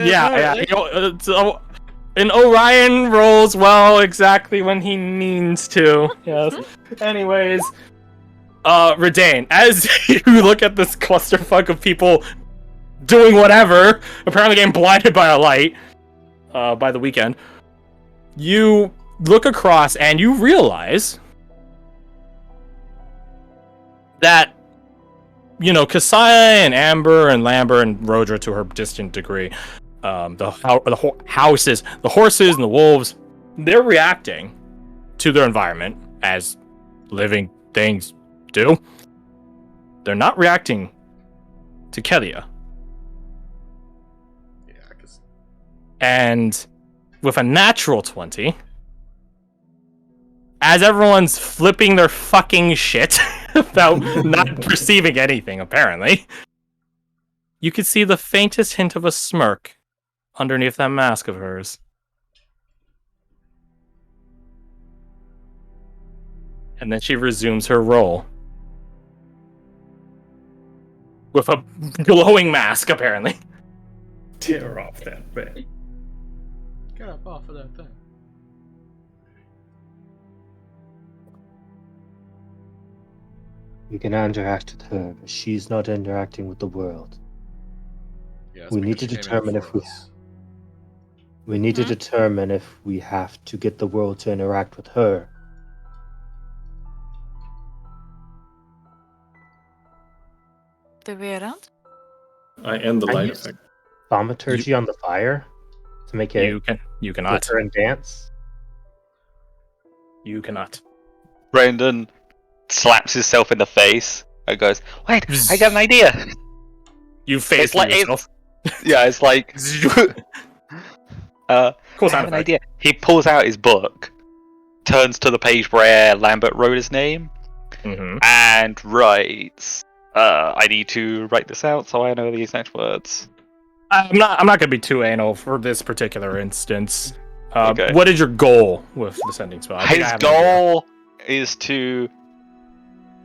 Yeah. So, and Orion rolls well exactly when he means to. Yes. Anyways, Redane, as you look at this clusterfuck of people doing whatever, apparently getting blinded by a light, by the weekend, you look across and you realize that, Kasaya and Amber and Lambert and Rodra to her distant degree, the houses, the horses and the wolves, they're reacting to their environment as living things do. They're not reacting to Kelia. Yeah, because... And with a natural 20, as everyone's flipping their fucking shit about not perceiving anything, apparently, you could see the faintest hint of a smirk underneath that mask of hers. And then she resumes her role. With a glowing mask, apparently. Tear off that bit. Get up off of that thing. We can interact with her, but she's not interacting with the world. Yes, We need to determine if we have to get the world to interact with her. The way around? I end the I light use effect. Thaumaturgy on the fire to make it You cannot. flicker and dance. You cannot. Brandon slaps himself in the face and goes, "Wait, I got an idea." You face yourself. Yeah, it's like, I Cool have an idea. He pulls out his book, turns to the page where Lambert wrote his name, Mm-hmm. and writes, I need to write this out so I know the exact words. I'm not gonna be too anal for this particular instance. Okay. What is your goal with the sending spell? His goal is to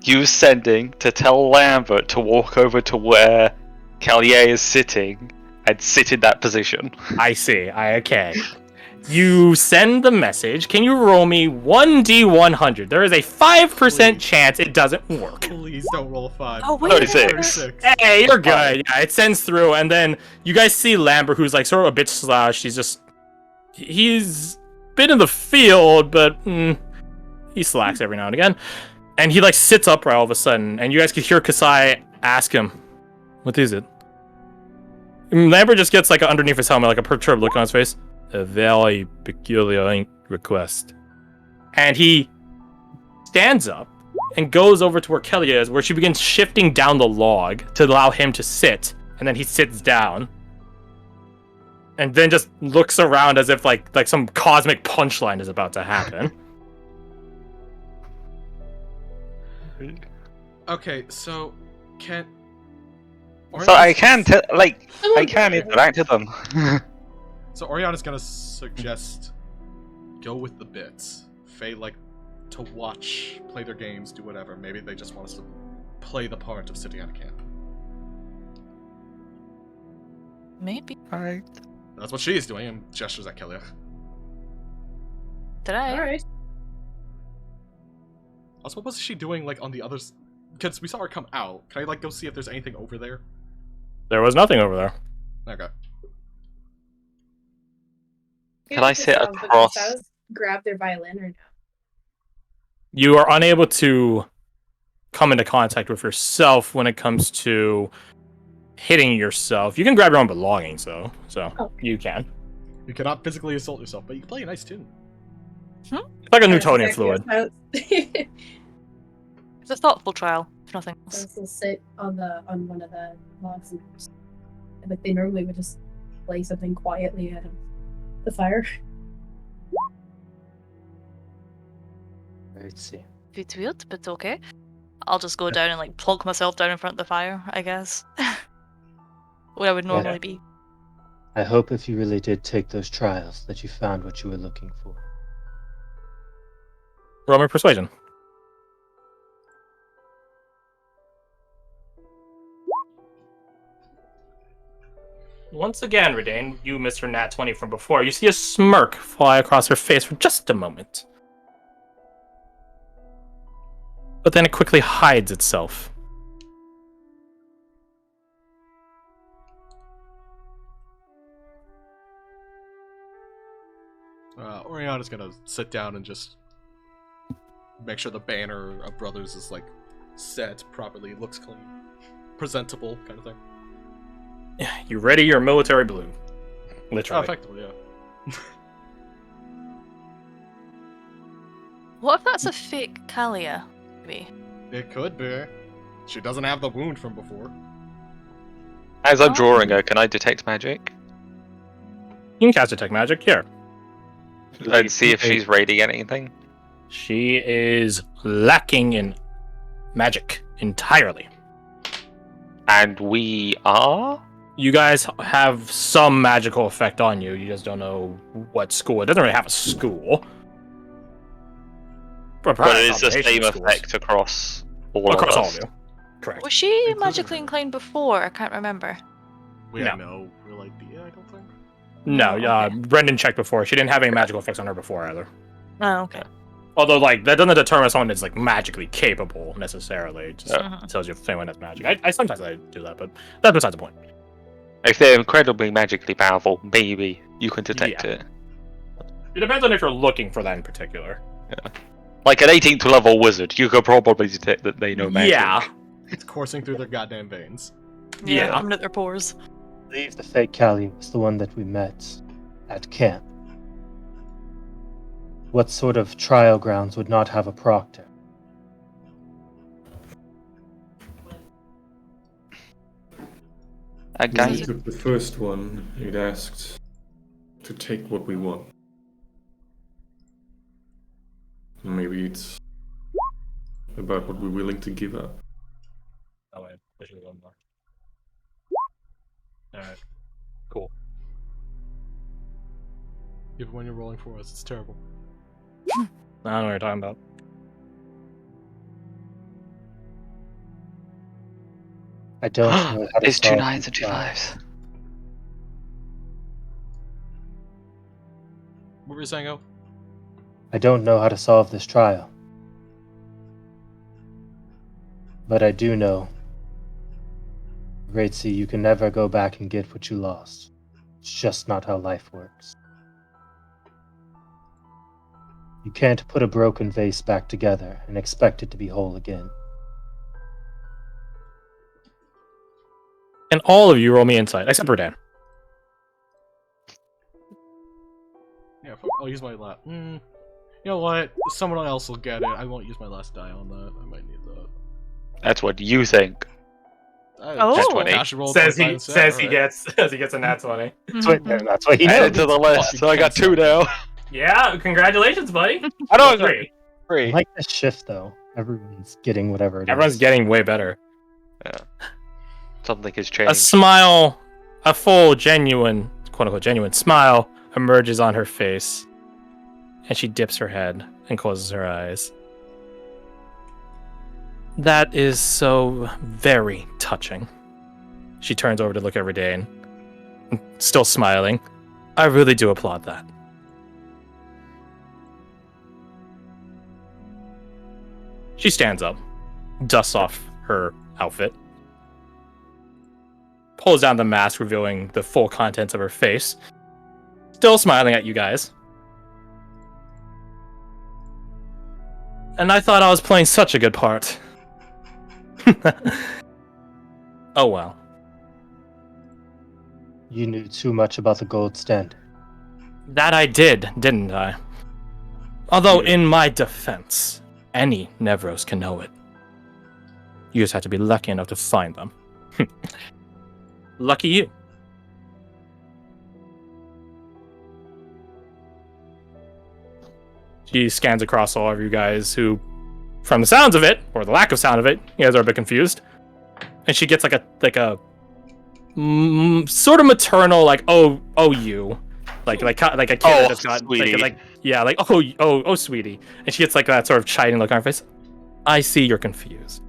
use sending to tell Lambert to walk over to where Callier is sitting and sit in that position. I see. Okay. You send the message. Can you roll me 1d100? There is a 5% chance it doesn't work. Please don't roll a 5. Oh, wait. 36. Hey, you're good. Yeah, it sends through, and then you guys see Lambert, who's like sort of a bit slouched. He's been in the field, but he slacks every now and again. And he like sits upright all of a sudden, and you guys can hear Kasai ask him, "What is it?" And Lambert just gets like underneath his helmet, like a perturbed look on his face. A very peculiar request. And he stands up and goes over to where Kelly is, where she begins shifting down the log to allow him to sit, and then he sits down. And then just looks around as if like some cosmic punchline is about to happen. Okay, so can... So I can interact with them. So Oriana's gonna suggest go with the bits. Faye like to watch, play their games, do whatever. Maybe they just want us to play the part of sitting at a camp. Maybe. Alright. That's what she is doing, and gestures at Kelia. Did I? Alright. Also, what was she doing like on the others? Because we saw her come out. Can I like go see if there's anything over there? There was nothing over there. Okay. Can I sit across? Grab their violin or no? You are unable to come into contact with yourself when it comes to hitting yourself. You can grab your own belongings, though, so you can. You cannot physically assault yourself, but you can play a nice tune. It's like a Newtonian fluid. It's a thoughtful trial, if nothing else. Will sit on one of the logs and like they normally would just play something quietly out of the fire. Let's see. It's weird, but okay. I'll just go down and like plonk myself down in front of the fire, I guess. Where I would normally be. I hope if you really did take those trials that you found what you were looking for. Roll me persuasion. Once again, Redane, you missed her nat 20 from before. You see a smirk fly across her face for just a moment. But then it quickly hides itself. Oriana's gonna sit down and just make sure the banner of Brothers is like set properly, looks clean, presentable, kind of thing. You ready your military blue. Oh, Literally. effectively, yeah. What if that's a fake Kalia? Maybe. It could be. She doesn't have the wound from before. As I'm drawing her, can I detect magic? You can cast Detect Magic here. And see if she's raiding anything? She is lacking in magic entirely. And we are? You guys have some magical effect on you. You just don't know what school. It doesn't really have a school. But it is the same effect across all of across us. all of you. Correct. Was she Including magically her. inclined before? I can't remember. We No. have no real idea, I don't think. No, Okay. Brendan checked before. She didn't have any magical effects on her before either. Oh, okay. Although, like, that doesn't determine someone is like magically capable necessarily. It just Mhm. tells you if anyone has magic. I sometimes I do that, but that's besides the point. If they're incredibly magically powerful, maybe you can detect Yeah. it. It depends on if you're looking for that in particular. Like an 18th level wizard, you could probably detect that they know magic. Yeah. It's coursing through their goddamn veins. Yeah, Yeah. coming out their pores. I believe the fake Callie was the one that we met at camp. What sort of trial grounds would not have a proctor? A When guy. we took the first one, it asked to take what we want. Maybe it's about what we're willing to give up. Oh, wait. There should be one more. Alright. Cool. Even when you're rolling for us, it's terrible. I don't know what you're talking about. I don't know how to It's two solve nines these and two trials. fives. What were you saying, O? I don't know how to solve this trial. But I do know, Great Sea, you can never go back and get what you lost. It's just not how life works. You can't put a broken vase back together and expect it to be whole again. And all of you roll me insight, except for Dan. Yeah, fuck, I'll use my last. You know what? Someone else will get it. I won't use my last die on that. I might need that. That's what you think. Oh. That's 20. Casual Says 25 he instead, says he alright. gets says he gets a nat 20. That's what he Add knows. it to the list, so I got two now. Yeah, congratulations, buddy. I don't know. Three. I Three. like this shift though. Everyone's getting whatever it is. Everyone's getting way better. Something has A changed. smile, a full, genuine, quote unquote, genuine smile emerges on her face, and she dips her head and closes her eyes. That is so very touching. She turns over to look at Redane, still smiling. I really do applaud that. She stands up, dusts off her outfit, pulls down the mask, revealing the full contents of her face, still smiling at you guys. And I thought I was playing such a good part. Oh well. You knew too much about the gold standard. That I did, didn't I? Although, in my defense, any Nevros can know it. You just have to be lucky enough to find them. Lucky you. She scans across all of you guys who, from the sounds of it, or the lack of sound of it, you guys are a bit confused. And she gets like a sort of maternal, like, oh you. Like a kid that just got sweetie. oh sweetie. And she gets like that sort of chiding look on her face. I see you're confused.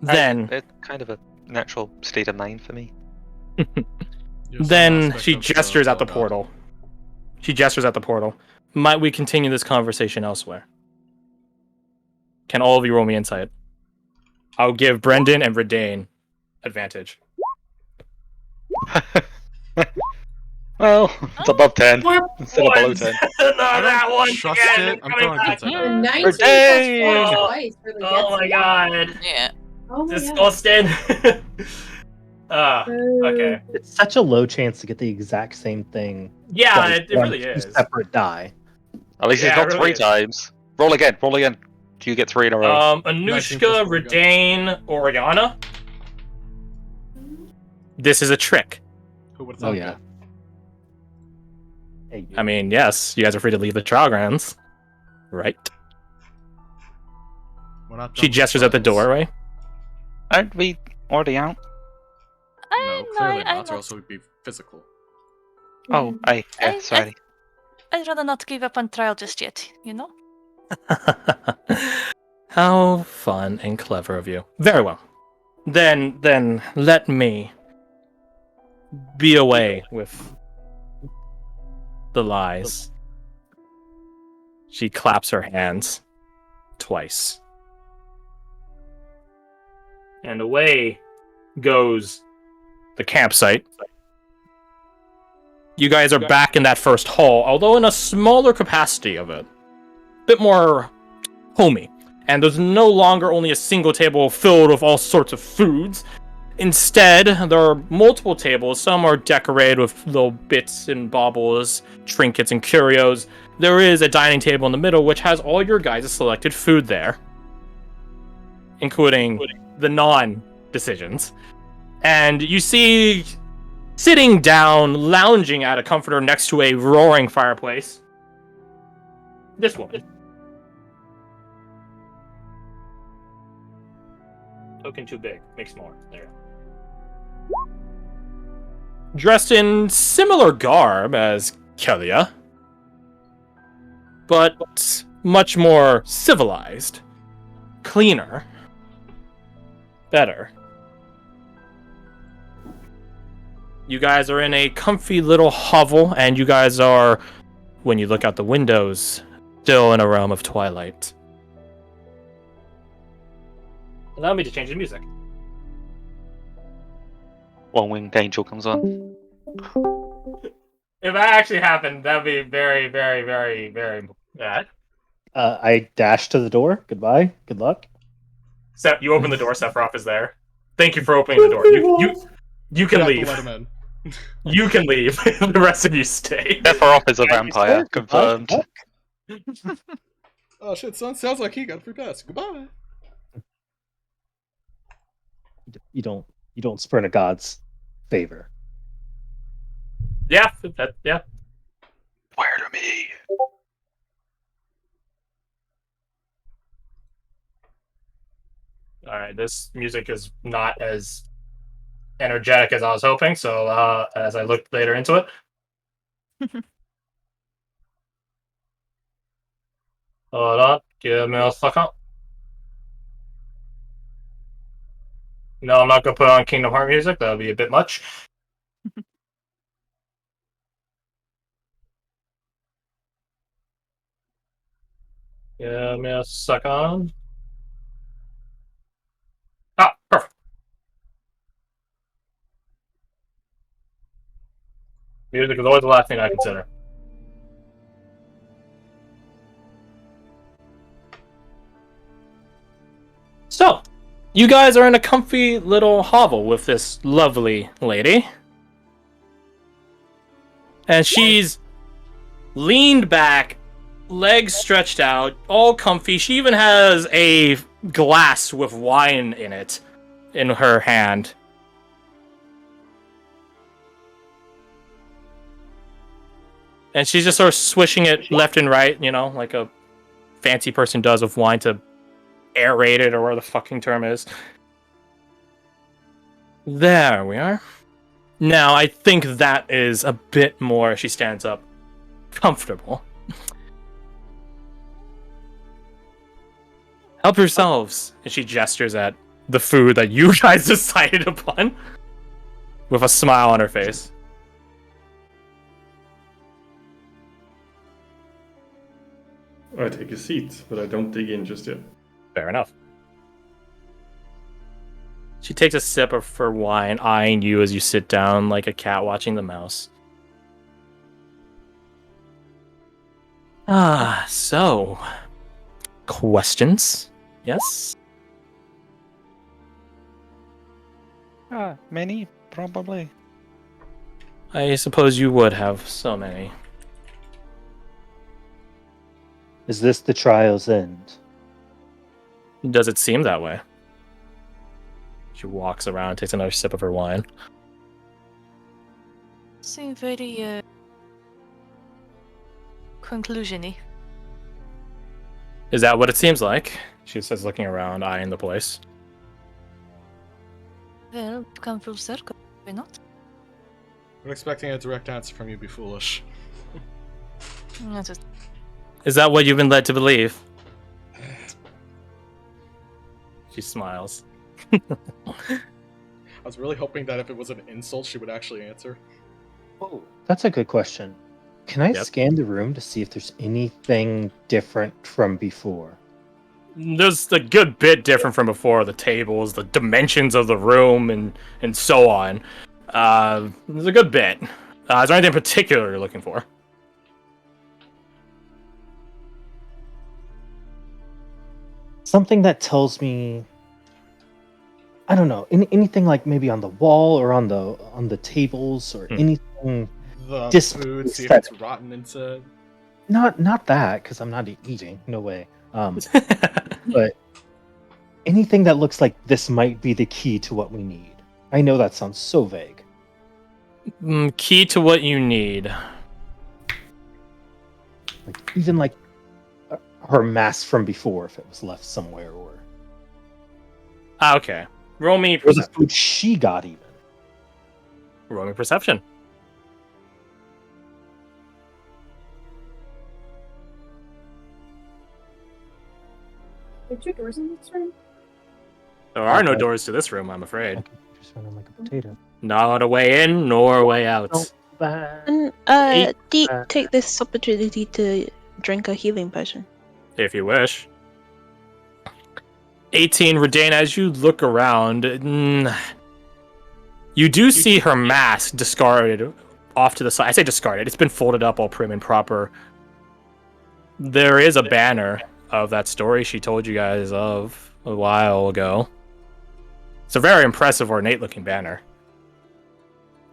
Then It's kind of a natural state of mind for me. You're some Then aspect she of gestures at the god. portal. She gestures at the portal. Might we continue this conversation elsewhere? Can all of you roll me insight? I'll give Brendan and Redane advantage. Well, it's above 10 instead of below Ones. 10. No, I that don't one trust again. it. It's I'm coming throwing back. insight The on it. 19 plus 4 Dang! twice really gets Oh my it. god. Yeah. Oh my god. Disgusting. Okay. It's such a low chance to get the exact same thing. Yeah, twice it on really two is. separate die. At least Yeah, it's not it really 3 is. times. Roll again. Do you get 3 in a row? 19 plus Anushka, 4 again. Redane, Oriana. This is a trick. Who would have Oh thought? yeah. Hey, I mean, yes, you guys are free to leave the trial grounds. Right? We're not She done with gestures at the trials. doorway. Aren't we already out? No, clearly not, or else it would be physical. Oh, sorry. I'd rather not give up on trial just yet, you know? How fun and clever of you. Very well. Then let me be away with the lies. She claps her hands twice. And away goes the campsite. You guys are back in that first hall, although in a smaller capacity of it. Bit more homey. And there's no longer only a single table filled with all sorts of foods. Instead, there are multiple tables. Some are decorated with little bits and baubles, trinkets and curios. There is a dining table in the middle, which has all your guys' selected food there, including the non-decisions. And you see, sitting down, lounging at a comforter next to a roaring fireplace, this woman. Token too big. Make smaller. There. Dressed in similar garb as Kelia, but much more civilized, cleaner, better. You guys are in a comfy little hovel, and you guys are, when you look out the windows, still in a realm of twilight. Allow me to change the music. One Winged Angel comes on. If that actually happened, that would be very, very, very, very bad. I dash to the door. Goodbye. Good luck. You open the door, Sephiroth is there. Thank you for opening the door. You can have to leave. let him in. You can leave. The rest of you stay. Sephiroth is a vampire, confirmed. Oh shit, son, sounds like he got a free pass. Goodbye. You don't spurn a god's favor. Yeah, yeah. Where to me? Alright, this music is not as energetic as I was hoping, so as I looked later into it. Hold on, give me a second. No, I'm not gonna put on Kingdom Heart music, that would be a bit much. Give me a second. Ah, perfect. Music is always the last thing I consider. So, you guys are in a comfy little hovel with this lovely lady. And she's leaned back, legs stretched out, all comfy. She even has a glass with wine in it in her hand. And she's just sort of swishing it left and right, you know, like a fancy person does with wine to aerate it, or whatever the fucking term is. There we are. Now, I think that is a bit more, she stands up, comfortable. Help yourselves. And she gestures at the food that you guys decided upon with a smile on her face. I take a seat, but I don't dig in just yet. Fair enough. She takes a sip of her wine, eyeing you as you sit down like a cat watching the mouse. So... questions? Yes? Many, probably. I suppose you would have so many. Is this the trial's end? Does it seem that way? She walks around, takes another sip of her wine. Seem very conclusion-y. Is that what it seems like? She says, looking around, eyeing the place. Well, come full circle, why not? I'm expecting a direct answer from you, be foolish. That's just... Is that what you've been led to believe? She smiles. I was really hoping that if it was an insult, she would actually answer. Oh, that's a good question. Can I Yep. scan the room to see if there's anything different from before? There's a good bit different from before. The tables, the dimensions of the room, and so on. There's a good bit. Is there anything in particular you're looking for? Something that tells me, I don't know, anything like maybe on the wall or on the tables or anything. The Just food, see if aesthetic. it's rotten inside. Not that, because I'm not eating. No way. But anything that looks like this might be the key to what we need. I know that sounds so vague. Key to what you need. Like even like her mask from before, if it was left somewhere, or Okay. Roll me or the perception. food she got even. Roll me perception. There are 2 doors in this room. There are no Okay. doors to this room, I'm afraid. I could just run like a potato. Not a way in, nor a way out. Don't bad. And Eight. take this opportunity to drink a healing potion. If you wish. 18, Redane, as you look around, you do see her mask discarded off to the side. I say discarded, it's been folded up all prim and proper. There is a banner of that story she told you guys of a while ago. It's a very impressive, ornate-looking banner.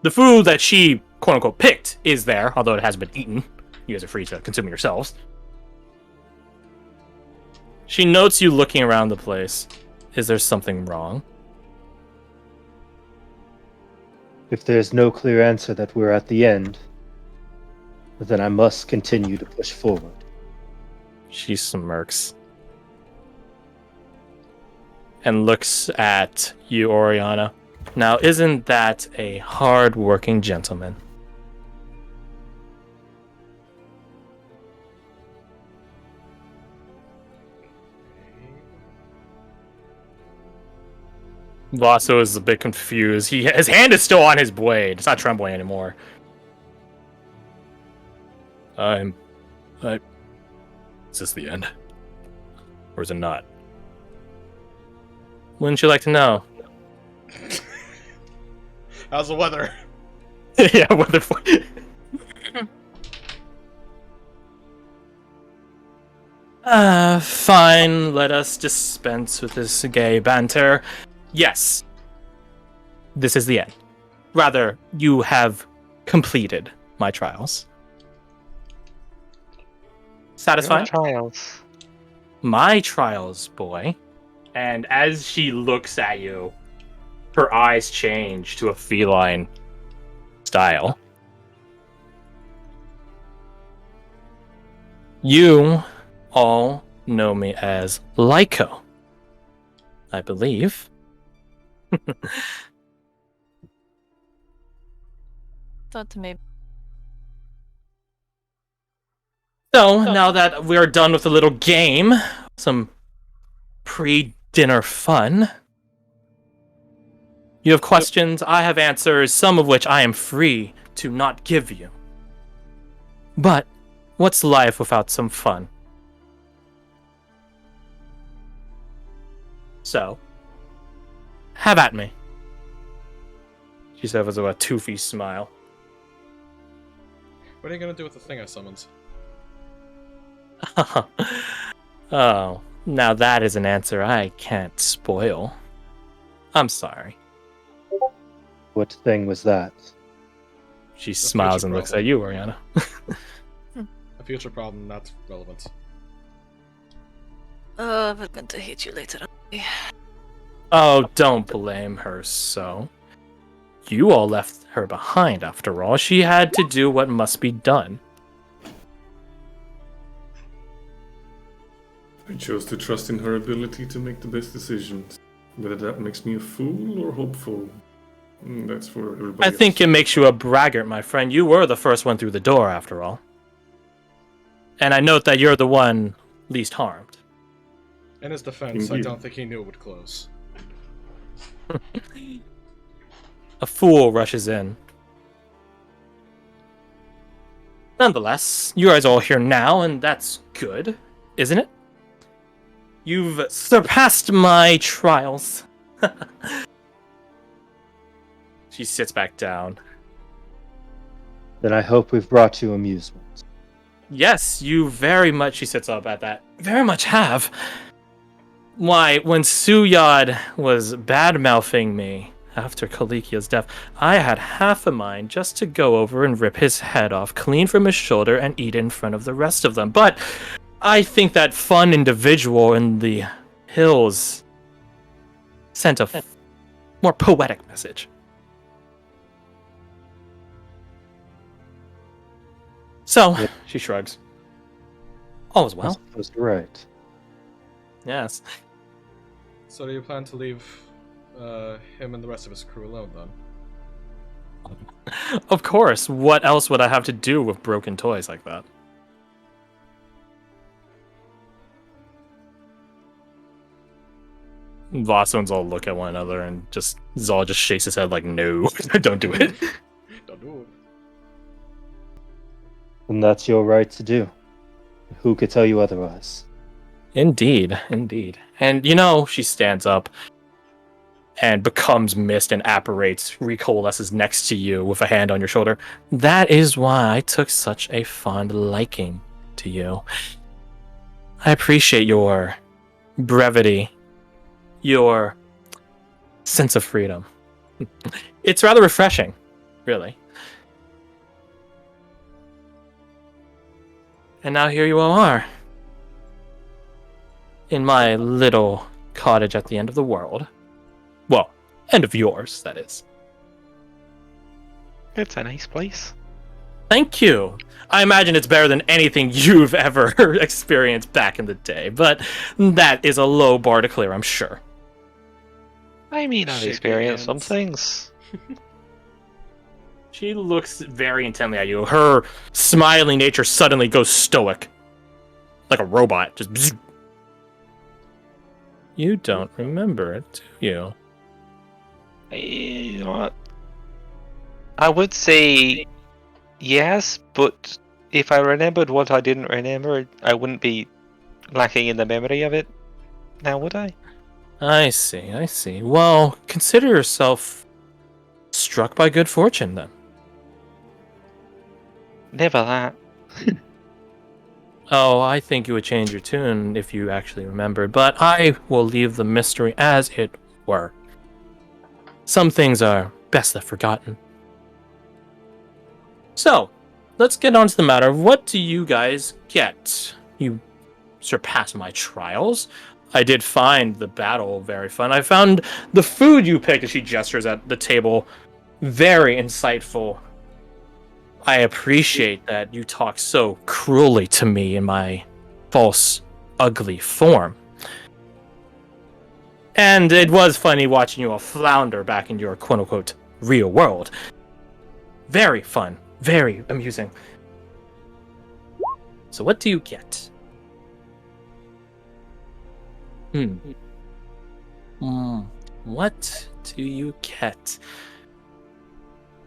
The food that she, quote-unquote, picked is there, although it hasn't been eaten. You guys are free to consume it yourselves. She notes you looking around the place. Is there something wrong? If there's no clear answer that we're at the end, then I must continue to push forward. She smirks. And looks at you, Oriana. Now, isn't that a hard-working gentleman? Lasso is a bit confused. His hand is still on his blade. It's not trembling anymore. Is this the end? Or is it not? Wouldn't you like to know? How's the weather? Yeah, weather for fine. Let us dispense with this gay banter. Yes. This is the end. Rather, you have completed my trials. Satisfied? Trials. My trials, boy. And as she looks at you, her eyes change to a feline style. You all know me as Leiko, I believe. Thought maybe. So, now that we are done with the little game, some pre-dinner fun, You have questions, I have answers, some of which I am free to not give you. But what's life without some fun? So, have at me. She said with a toothy smile. What are you gonna do with the thing I summoned? Oh, now that is an answer I can't spoil. I'm sorry. What thing was that? She smiles future and looks problem. at you, Oriana. A future problem, not relevant. We're going to hate you later. Oh, don't blame her so. You all left her behind, after all. She had to do what must be done. I chose to trust in her ability to make the best decisions. Whether that makes me a fool or hopeful, that's for everybody I think else. it makes you a braggart, my friend. You were the first one through the door, after all. And I note that you're the one least harmed. In his defense, I Indeed. don't think he knew it would close. A fool rushes in. Nonetheless, you guys are all here now, and that's good, isn't it? You've surpassed my trials. She sits back down. Then I hope we've brought you amusement. Yes, you very much, she sits up at that, very much have. Why, when Suyad was bad-mouthing me after Kalikia's death, I had half a mind just to go over and rip his head off clean from his shoulder and eat it in front of the rest of them. But I think that fun individual in the hills sent a more poetic message. So, Yep. she shrugs. All is well. That's right. Yes. So do you plan to leave him and the rest of his crew alone, then? Of course. What else would I have to do with broken toys like that? Vossons all look at one another and Zal just shakes his head like, no, don't do it. Don't do it. And that's your right to do. Who could tell you otherwise? Indeed, indeed. And she stands up and becomes mist and apparates, recoalesces next to you with a hand on your shoulder. That is why I took such a fond liking to you. I appreciate your brevity, your sense of freedom. It's rather refreshing, really. And now here you all are. In my little cottage at the end of the world. Well, end of yours, that is. It's a nice place. Thank you. I imagine it's better than anything you've ever experienced back in the day, but that is a low bar to clear, I'm sure. I mean, I've Shaking experienced some hands. things. She looks very intently at you. Her smiling nature suddenly goes stoic. Like a robot. Just bzz. You don't remember it, do you? You know what? I would say yes, but if I remembered what I didn't remember, I wouldn't be lacking in the memory of it. Now, would I? I see. Well, consider yourself struck by good fortune, then. Never that. Oh, I think you would change your tune if you actually remembered, but I will leave the mystery as it were. Some things are best left forgotten. So, let's get on to the matter of what do you guys get? You surpassed my trials. I did find the battle very fun. I found the food you picked, as she gestures at the table, very insightful. I appreciate that you talk so cruelly to me in my false, ugly form. And it was funny watching you all flounder back in your quote-unquote real world. Very fun. Very amusing. So what do you get? What do you get?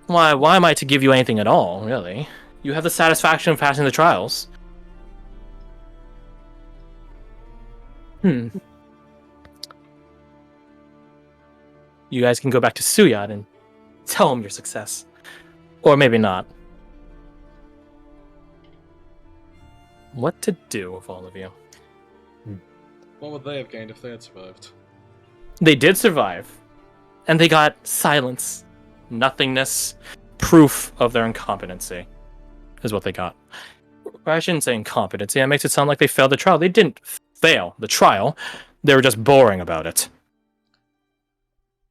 Why am I to give you anything at all, really? You have the satisfaction of passing the trials. You guys can go back to Suyat and tell him your success. Or maybe not. What to do with all of you? What would they have gained if they had survived? They did survive. And they got silence, nothingness, proof of their incompetency, is what they got. I shouldn't say incompetency, that makes it sound like they failed the trial. They didn't fail the trial, they were just boring about it.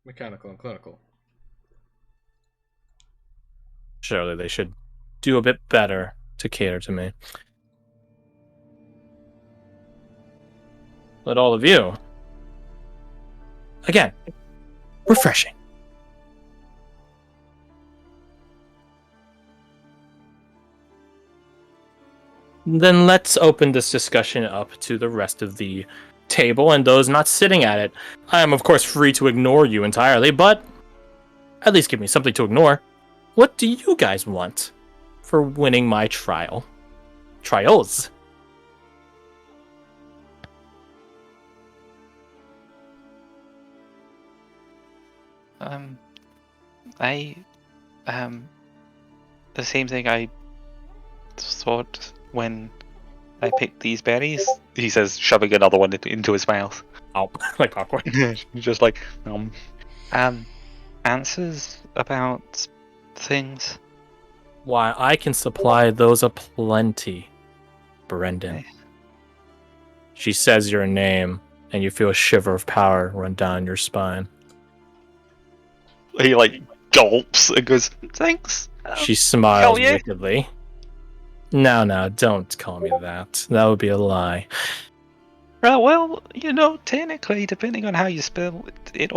Mechanical and clinical. Surely they should do a bit better to cater to me. But all of you, again, refreshing. Then let's open this discussion up to the rest of the table and those not sitting at it. I am, of course, free to ignore you entirely, but at least give me something to ignore. What do you guys want for winning my trial? Trials? The same thing I thought when I picked these berries. He says, shoving another one into his mouth. Oh, like popcorn. Just like, answers about things. Why, I can supply those aplenty, Brendan. Okay. She says your name, and you feel a shiver of power run down your spine. He like gulps and goes, thanks. She smiles yeah. wickedly. No, don't call me that. That would be a lie. Well, technically, depending on how you spell it,